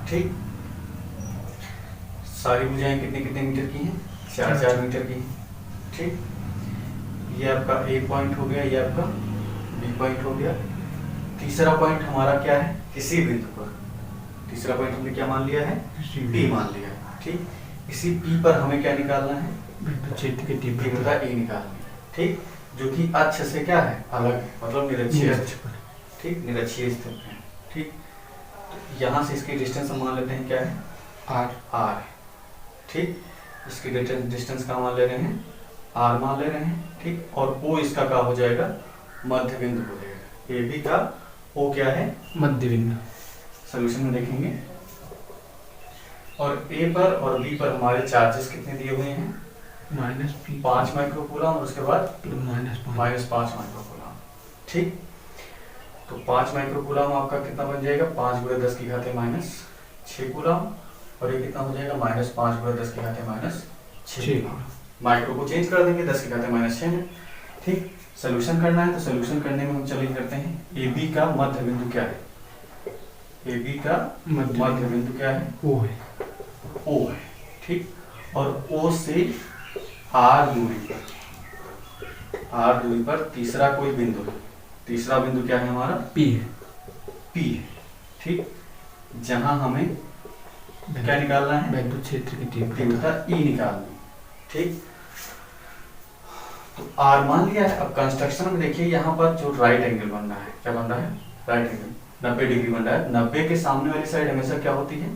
ठीक, सारी भुजाएं कितने कितने मीटर की हैं? 4-4 मीटर की हैं। ठीक, ये आपका ए पॉइंट हो गया, ये आपका बी पॉइंट हो गया। तीसरा पॉइंट हमारा क्या है? किसी बिंदु पर, तीसरा पॉइंट हमने क्या मान लिया है? पी मान लिया है। ठीक, इसी पी पर हमें क्या निकालना है? क्षेत्र की तीव्रता ए निकालनी है। ठीक, जो कि अक्ष से क्या है? अलग है, मतलब निरक्षीय। ठीक, निरक्षीय स्थित है। ठीक, तो यहाँ से इसकी डिस्टेंस हम मान लेते हैं क्या है? आर। ठीक, इसकी डिस्टेंस का मान ले रहे हैं? आर मान ले रहे हैं। ठीक, और ओ इसका क्या हो जाएगा? मध्य बिंदु हो जाएगा। ए बी का ओ क्या है? मध्य बिंदु। सोल्यूशन में देखेंगे, और ए पर और बी पर हमारे चार्जेस कितने दिए हुए हैं? -5 माइक्रोकूलम और उसके बाद -5 माइक्रोकूलम। ठीक, तो 5 माइक्रोकूलम आपका कितना बन जाएगा? 5 × 10 की घाते -6 कूलम, और ये कितना हो जाएगा? -5 × 10 की घाते -6 कूलम। माइक्रो को चेंज कर देंगे 10 की घाते -6 में। ठीक, सोल्यूशन करना है, तो सोल्यूशन करने में हम चले करते हैं। ए बी का मध्य बिंदु क्या है? ए बी का मध्य बिंदु क्या है? ओ है। ओ है। ठीक, और ओ से आर दूरी पर तीसरा कोई बिंदु है। तीसरा बिंदु क्या है हमारा? पी है। पी है। ठीक, जहां हमें क्या निकालना है? वैद्युत क्षेत्र की तीव्रता ई निकालनी। ठीक, तो आर मान लिया है। अब कंस्ट्रक्शन में देखिए यहाँ पर जो राइट एंगल बन रहा है, क्या बन रहा है? राइट एंगल 90 डिग्री बन रहा है। 90 के सामने वाली साइड हमेशा क्या होती है?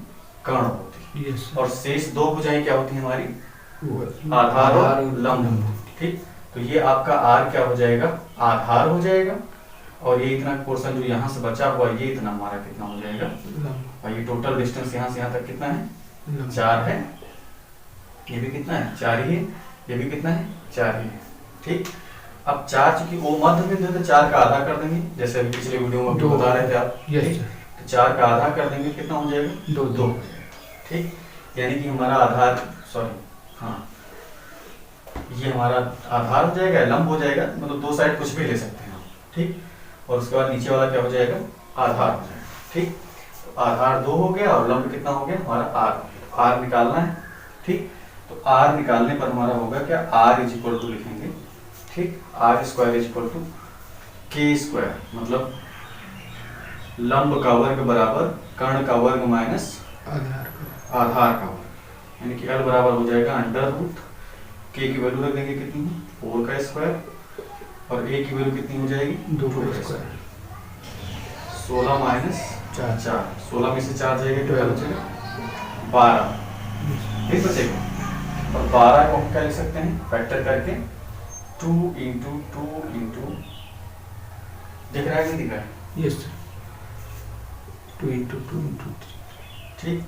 कर्ण होती है। और शेष 2 भुजाएं क्या होती हैं हमारी? आधार और लंब। ठीक, तो ये आपका आर क्या हो जाएगा? आधार हो जाएगा, और ये इतना पोर्शन जो यहाँ से बचा हुआ, ये इतना हमारा कितना हो जाएगा? और ये टोटल डिस्टेंस यहाँ से यहाँ तक कितना है? 4 है। ये भी कितना है? 4 ही है। ये भी कितना है? 4 ही है। ठीक, अब 4 चूंकि वो मध्य बिंदु है, तो 4 का आधा कर देंगे, जैसे अभी पिछले वीडियो में बता रहे थे आप। तो 4 का आधा कर देंगे, कितना हो जाएगा? 2। ठीक, यानी कि हमारा आधार, सॉरी, हाँ, ये हमारा आधार हो जाएगा, लंब हो जाएगा, मतलब दो साइड कुछ भी ले सकते हैं हम, ठीक। और उसके बाद नीचे वाला क्या हो जाएगा, आधार हो जाएगा, ठीक। तो आधार 2 हो गया और लंब कितना हो गया हमारा आर निकालना है, ठीक। तो आर निकालने पर हमारा होगा क्या, आर इज इक्वल टू लिखेंगे, ठीक, R square is equal to K square, मतलब लंब का वर्ग बराबर कर्ण का वर्ग माइनस आधार का वर्ग, यानी कि L बराबर हो जाएगा अंडर रूट के की वैल्यू रख देंगे कितनी है 4 का स्क्वायर और a की वैल्यू कितनी हो जाएगी 2 का स्क्वायर, 16 माइनस 4 16 में से 4 जाएगा 12 बचेगा 12, ठीक बचेगा। और 12 को हम क्या लिख सकते हैं फैक्टर करके 2 इंटू 2 इंटू, दिख रहा है नहीं दिख रहा है, यस 2 इंटू 2 इंटू 3, ठीक।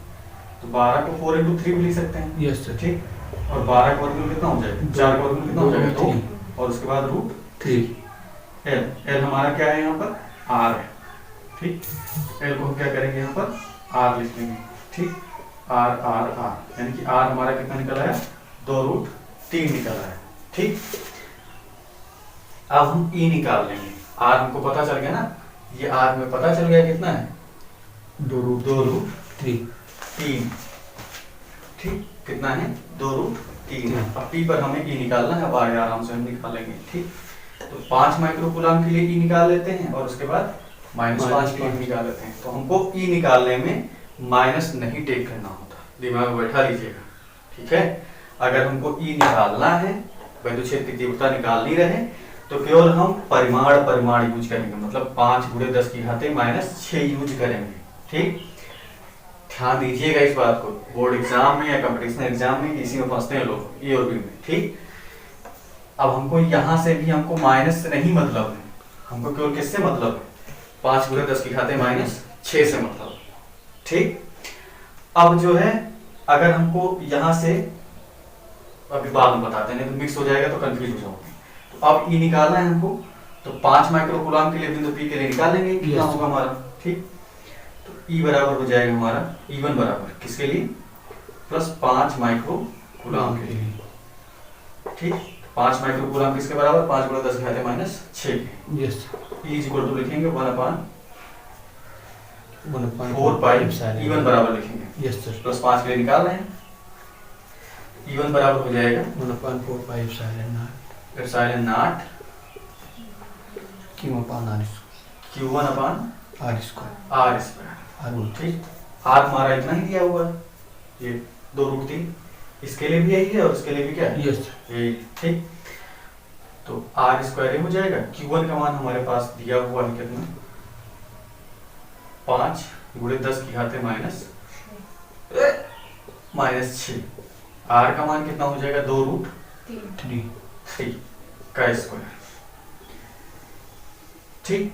तो 12 को 4 इंटू 3 भी लिख सकते हैं, यस सर, ठीक। और 12 का वर्गमूल कितना हो जाएगा, 4 का वर्गमूल कितना हो जाएगा 2 और उसके बाद रूट 3, एल हमारा क्या है यहाँ पर आर है, ठीक। एल को हम क्या करेंगे यहाँ पर आर लिख लेंगे, ठीक, आर आर आर, यानी कि आर हमारा कितना निकल आया 2 रूट 3 निकल आया, ठीक। अब हम ई निकाल लेंगे, आर हमको पता चल गया ना, ये आर में पता चल गया कितना है 2 रूट 3, ठीक, कितना है 2 रूट 3। अब पी पर हमें ई निकालना है, अब आगे आराम से हम निकालेंगे, ठीक। तो 5 माइक्रोकूलम के लिए ई निकाल लेते हैं और उसके बाद -5 के लिए निकाल लेते हैं। तो हमको ई निकालने में माइनस नहीं टेक करना होता, दिमाग में बैठा लीजिएगा, ठीक है। अगर हमको ई निकालना है, वैद्युत क्षेत्र की तीव्रता निकालनी रहे, तो केवल हम परिमाण यूज करेंगे, मतलब 5 × 10 की घाते -6 यूज करेंगे, ठीक। ध्यान दीजिएगा इस बात को, बोर्ड एग्जाम में या कंपटीशन एग्जाम में इसी में फंसते हैं लोग, ए और बी में, ठीक। अब हमको यहाँ से भी हमको माइनस से नहीं मतलब है, हमको केवल किससे मतलब है 5 × 10 की घाते -6 से मतलब, ठीक। अब जो है अगर हमको यहाँ से, अभी बाद में बताते हैं नहीं तो मिक्स हो जाएगा तो कंफ्यूज हो जाओगे। तो अब ई निकालना है हमको, तो 5 माइक्रोकूलम के लिए बिंदु पी के लिए निकाल लेंगे, कितना होगा हमारा, ठीक। तो ई बराबर हो जाएगा हमारा E1 बराबर किसके लिए +5 माइक्रोकूलम के लिए, ठीक। 5 माइक्रोकूलम किसके बराबर 5 × 10 की घाते -6 के, yes, E is equal to लिखेंगे 1/4 पाई E1 बराबर लिखेंगे, यस सर, +5 के लिए निकाल रहे हैं, E1 बराबर हो जाएगा 1/4 pi epsilon not Q1/r square, ठीक। आर हमारा इतना ही दिया हुआ है, ये 2 रूट 3, इसके लिए भी यही है और इसके लिए भी क्या है, यस, यही, ठीक। तो आर स्क्वायर हो जाएगा, Q1 का मान हमारे पास दिया हुआ है कितना 5 × 10 की घाते -6, आर का मान कितना हो जाएगा 2 रूट 3 का स्क्वायर, ठीक।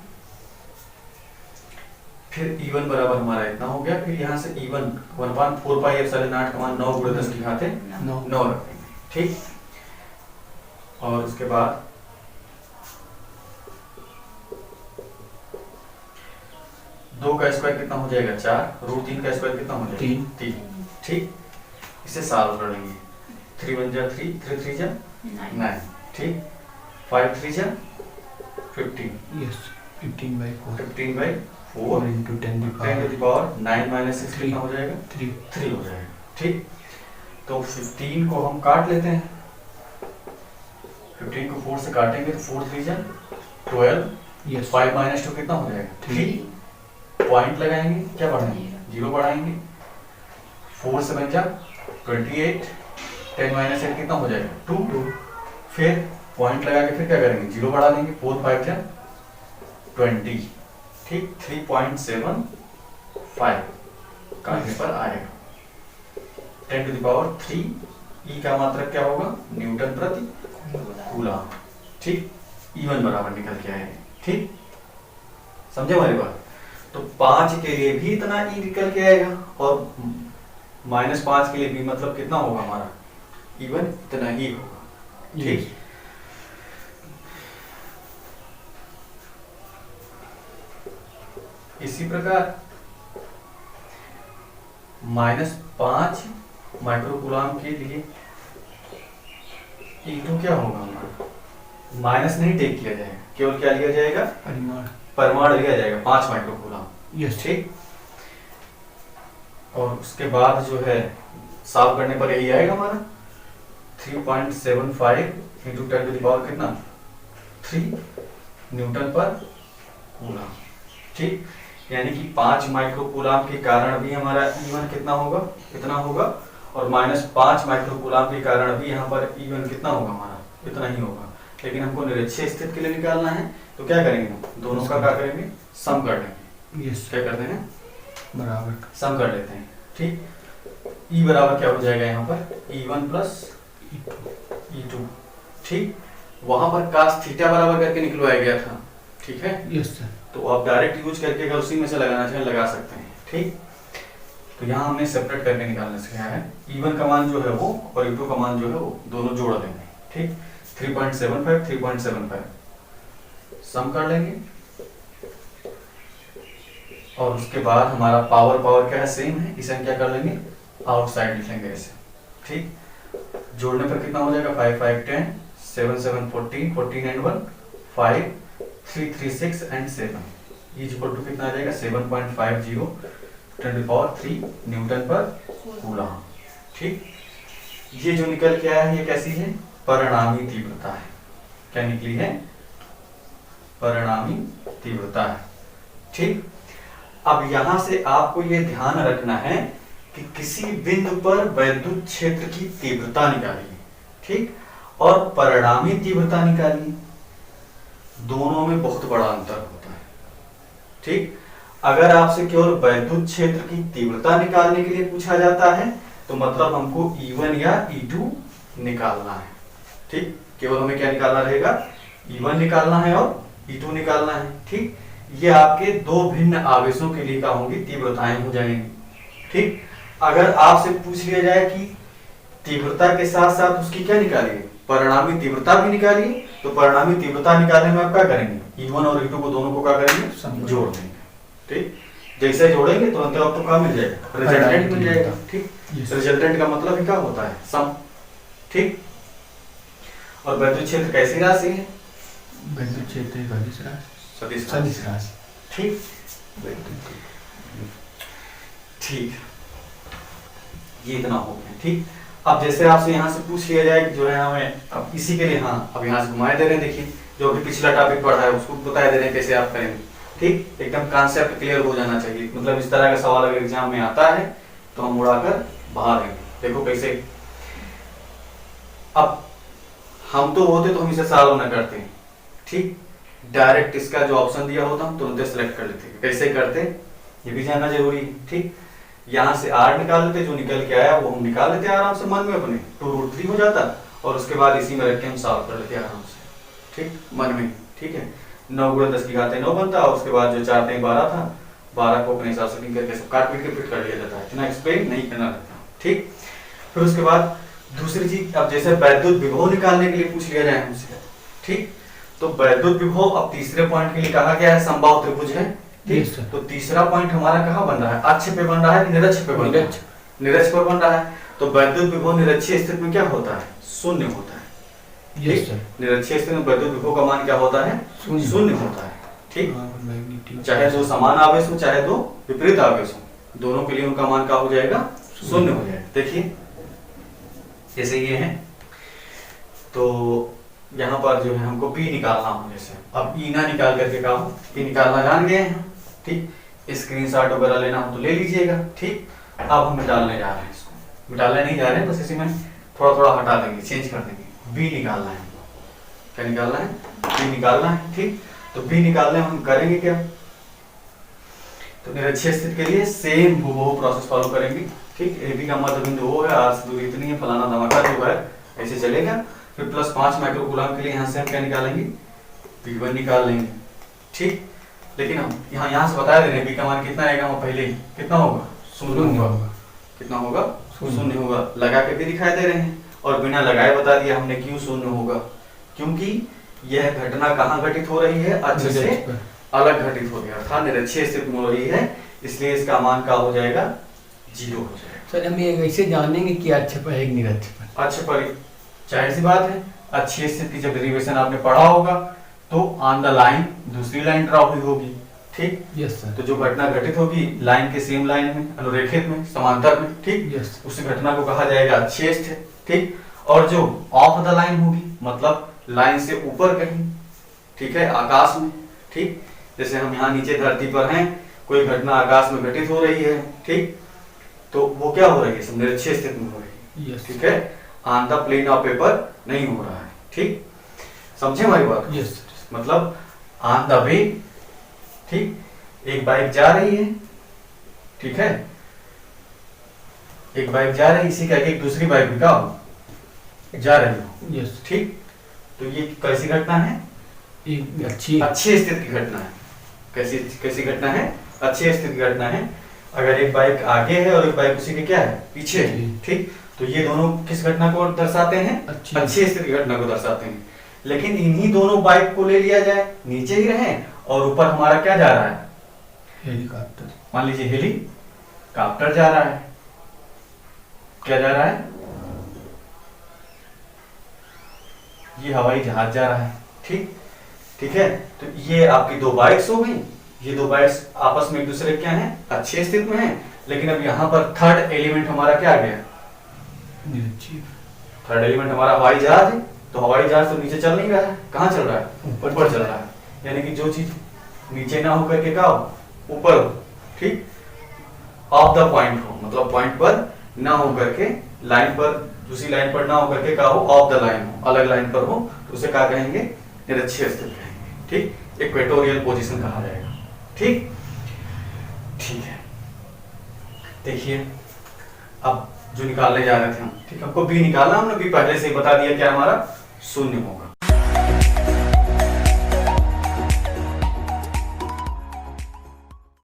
फिर E1 बराबर हमारा इतना हो गया, फिर यहाँ से E1 1/4 पाई एप्सिलॉन नॉट का मान 9 × 10 की घाते 9 रख देंगे, ठीक। और उसके बाद दो का स्क्वायर कितना हो जाएगा 4, रूट 3 का स्क्वायर कितना हो जाएगा 3, ठीक। इसे सॉल्व कर लेंगे, 3 × 1 = 3, 3 × 3 = 9, ठीक। 5 × 3 = 15, yes, 15/4 4 into 10 to 10 to the power 9 - 6 कितना हो जाएगा 3 हो जाएगा, ठीक। तो 15 को हम काट लेते हैं, 15 को 4 से काटेंगे तो 4 × 3 = 12, यस, 5 - 2 कितना हो जाएगा 3, पॉइंट लगाएंगे, क्या बढ़ाएंगे 0 बढ़ाएंगे, 4 से बन जा 28, 10 - 8 कितना हो जाएगा 2, फिर पॉइंट लगा के फिर क्या करेंगे 0 बढ़ा देंगे, 4 × 5 = 20, ठीक। 3.75 काटने पर आएगा, 10 to the power 3, ई का मात्रक क्या होगा न्यूटन प्रति कूलम, ठीक। E1 बराबर निकल के आएगा, ठीक, समझे हमारी बात। तो 5 के लिए भी इतना ई निकल के आएगा और -5 के लिए भी, मतलब कितना होगा हमारा E1 इतना ही होगा, ठीक। इसी प्रकार -5 माइक्रोकूलम के लिए E2 क्या होगा हमारा, माइनस नहीं टेक किया जाएगा, केवल क्या लिया जाएगा, परिमाण। परिमाण लिया जाएगा 5 माइक्रो कूलम। यस। ठीक, और उसके बाद जो है सॉल्व करने पर यही आएगा हमारा 3.75 इंटू 10 टू द पावर कितना 3 न्यूटन पर कूलम। ठीक, यानी कि 5 माइक्रो कूलम के कारण भी हमारा E1 कितना होगा, इतना होगा, और -5 माइक्रो कूलम के कारण भी यहाँ पर E1 कितना होगा हमारा, इतना ही होगा। लेकिन हमको निरक्षीय स्थिति के लिए निकालना है, तो क्या करेंगे हम दोनों का क्या करेंगे, सम कर लेंगे। यस। क्या करते हैं, बराबर सम कर लेते हैं। ठीक, E बराबर क्या हो जाएगा यहाँ पर E1 प्लस E2। ठीक, वहां पर cos थीटा बराबर करके निकलवाया गया था। ठीक है, यस सर। तो आप डायरेक्ट यूज करके अगर उसी में से लगाना चाहें लगा सकते हैं। ठीक, तो यहाँ हमने सेपरेट करके निकालने से क्या है, E1 का मान जो है वो और E2 का मान जो है वो दोनों जोड़ देंगे। ठीक, 3.75 3.75 सम कर लेंगे, और उसके बाद हमारा पावर क्या है, सेम है, इसे हम क्या कर लेंगे, आउटसाइड लिख लेंगे ऐसे। ठीक, जोड़ने पर कितना हो जाएगा, 5 5 10 7 7 14 14 and 1 5 3 3 6 and 7 is equal to कितना आ जाएगा 7.50 10 टू पावर 3 न्यूटन पर कूलम। ठीक, ये जो निकल के आया है ये कैसी है, परिणामी तीव्रता है। क्या निकली है, परिणामी तीव्रता है। ठीक, अब यहां से आपको ये ध्यान रखना है कि किसी बिंदु पर वैद्युत क्षेत्र की तीव्रता निकालिए, ठीक, और परिणामी तीव्रता निकालिए, दोनों में बहुत बड़ा अंतर होता है। ठीक, अगर आपसे केवल वैद्युत क्षेत्र की तीव्रता निकालने के लिए पूछा जाता है तो मतलब हमको E1 या E2 निकालना है। ठीक, केवल हमें क्या निकालना रहेगा, E1 निकालना है और E2 निकालना है। ठीक, ये आपके दो भिन्न आवेशों के लिए क्या होंगी, तीव्रताएं हो जाएंगी। ठीक, अगर आपसे पूछ लिया जाए कि तीव्रता के साथ साथ उसकी क्या निकालिए, परिणामी तीव्रता भी निकालिए, तो परिणामी तीव्रता निकालने में आप क्या करेंगे, E1 और E2 को दोनों को क्या करेंगे, जोड़ देंगे। ठीक, जैसे जोड़ेंगे तो अंत आपको क्या मिल जाएगा, रिजल्टेंट मिल जाएगा। ठीक, रिजल्टेंट का मतलब ही क्या होता है, सम। ठीक, और वैद्युत क्षेत्र कैसी राशि है, वैद्युत क्षेत्र सदिश राशि। ठीक, ठीक, ये इतना हो गया। ठीक, अब जैसे आपसे यहाँ से पूछ लिया जाए कि जो है हमें अब इसी के लिए, हाँ अब यहाँ से घुमाए दे रहे हैं, देखिए जो भी पिछला टॉपिक पढ़ा है उसको बता दे रहे हैं कैसे आप करेंगे। ठीक, एकदम कॉन्सेप्ट क्लियर हो जाना चाहिए, मतलब इस तरह का सवाल अगर एग्जाम में आता है तो हम उड़ाकर बाहर देंगे। देखो कैसे, अब हम तो होते तो हम इसे सॉल्व न करते। ठीक, डायरेक्ट इसका जो ऑप्शन दिया होता हम तुरंत सेलेक्ट कर लेते। कैसे करते ये भी जानना जरूरी है। ठीक, यहाँ से R निकाल लेते, जो निकल के आया वो हम निकाल लेते आराम से मन में अपने, 2√3 हो जाता, और उसके बाद इसी में रख के हम सॉल्व कर लेते आराम से। ठीक, मन में। ठीक है, 9 × 10 की घात 9 बनता, और उसके बाद जो 4 3 12 था, 12 को अपने हिसाब से लिख करके सब काट पीट के फिट कर लिया जाता है, इतना एक्सप्लेन नहीं करना रहता। ठीक, फिर उसके बाद दूसरी चीज, अब जैसे वैद्युत विभव निकालने के लिए पूछ लिया जाए हमसे। ठीक, तो वैद्युत विभव अब तीसरे पॉइंट के लिए कहा गया है समबाहु त्रिभुज है। ठीक, तो तीसरा पॉइंट हमारा कहाँ बन रहा है, अक्ष पे बन रहा है कि निरक्ष पे बन रहा है, निरक्ष पर बन रहा है। तो वैद्युत विभव निरक्षीय स्थिति में क्या होता है, शून्य होता है। Yes sir. निरक्षीय स्थिति में वैद्युत विभव का मान क्या होता है, शून्य होता है। ठीक, चाहे दो समान आवेश हो चाहे दो विपरीत आवेश हो, दोनों के लिए उनका मान क्या हो जाएगा, शून्य हो जाएगा। देखिए जैसे ये है, तो यहाँ पर जो है हमको P निकालना हो, जैसे अब E ना निकाल करके का P निकालना जान गए हैं। ठीक, स्क्रीनशॉट वगैरह लेना हो तो ले लीजिएगा। ठीक, अब हम मिटाने जा रहे हैं, इसको मिटाने नहीं जा रहे हैं, बस इसी में थोड़ा थोड़ा हटा देंगे, चेंज कर देंगे। B निकालना है, क्या निकालना है, B निकालना है। ठीक, तो B निकालने में हम करेंगे क्या, तो निरक्षीय स्थिति के लिए सेम वो प्रोसेस फॉलो करेंगे। ठीक, AB का मध्य बिंदु वो है, R से दूरी इतनी है, फलाना धमाका जो है ऐसे चलेगा। फिर +5 माइक्रो कूलम के लिए यहाँ से हम क्या निकालेंगे, P1 निकाल लेंगे। ठीक, लेकिन हम यहाँ से बता दे रहे हैं B का मान कितना आएगा, हम पहले ही कितना होगा, शून्य होगा। कितना होगा, शून्य होगा। लगा के भी दिखाई दे रहे हैं, और बिना लगाए बता दिया हमने क्यों शून्य होगा, क्योंकि यह घटना कहाँ घटित हो रही है, अक्ष से अलग घटित हो रही है, अर्थात निरक्षीय स्थिति में हो रही है, इसलिए इसका मान क्या हो जाएगा, 0 हो जाएगा। सर हम ये कैसे जानेंगे कि अक्ष पर है कि निरक्ष पर? अक्ष पर जाहिर सी बात है, अच्छी स्थिति की जब डेरिवेशन आपने पढ़ा होगा तो ऑन द लाइन दूसरी लाइन ड्रॉ हुई होगी, ठीक। Yes sir. तो जो घटना घटित होगी लाइन के सेम लाइन में, अनुरेखित में, समांतर में, ठीक। यस। उस घटना को कहा जाएगा अच्छी स्थिति, ठीक। और जो ऑफ द लाइन होगी मतलब लाइन से ऊपर कहीं, ठीक है, आकाश में, ठीक। जैसे हम यहाँ नीचे धरती पर हैं, कोई घटना आकाश में घटित हो रही है, ठीक, तो वो क्या हो रही है, निरक्षीय स्थिति में हो रही है, यस। ठीक है, on the plane of paper नहीं हो रहा है, ठीक। समझे हमारी बात? यस। मतलब ऑन द वे, ठीक, एक बाइक जा रही है, ठीक है, एक बाइक जा रही है, इसी करके एक दूसरी बाइक भी क्या हो जा रही हो, यस। ठीक। तो ये कैसी घटना है? एक अच्छी स्थिति की घटना है। कैसी कैसी घटना है? अच्छी स्थिति की घटना है। अगर एक बाइक आगे है और एक बाइक उसी के क्या है, पीछे है, ठीक। तो ये दोनों किस घटना को दर्शाते हैं? अच्छी स्थिति की घटना को दर्शाते हैं। लेकिन इन्हीं दोनों बाइक को ले लिया जाए, नीचे ही रहे और ऊपर हमारा क्या जा रहा है? हेलीकॉप्टर। मान लीजिए हेलीकॉप्टर जा रहा है। क्या जा रहा है? ये हवाई जहाज जा रहा है, ठीक। ठीक है, तो ये आपकी दो बाइक्स हो गई। ये दो बाइक्स आपस में एक दूसरे क्या है, अच्छी स्थिति में है। लेकिन अब यहाँ पर थर्ड एलिमेंट हमारा क्या आ गया? थर्ड एलिमेंट हमारा हवाई जहाज है। तो हवाई जहाज तो नीचे चल नहीं रहा है, कहाँ चल रहा है? ऊपर चल रहा है। यानी कि जो चीज नीचे ना होकर के क्या हो, ऊपर हो, ठीक, ऑफ द पॉइंट हो, मतलब पॉइंट पर ना हो करके, लाइन पर, दूसरी लाइन पर ना हो करके क्या हो, ऑफ द लाइन हो, अलग लाइन पर हो, तो उसे क्या कहेंगे? निरक्षीय स्थिति कहेंगे, ठीक। इक्वेटोरियल पोजीशन कहा जाएगा, ठीक। ठीक है, देखिए अब जो निकालने जा रहे थे हम, ठीक, हमको बी निकालना, हमने बी पहले से ही बता दिया क्या हमारा 0 होगा।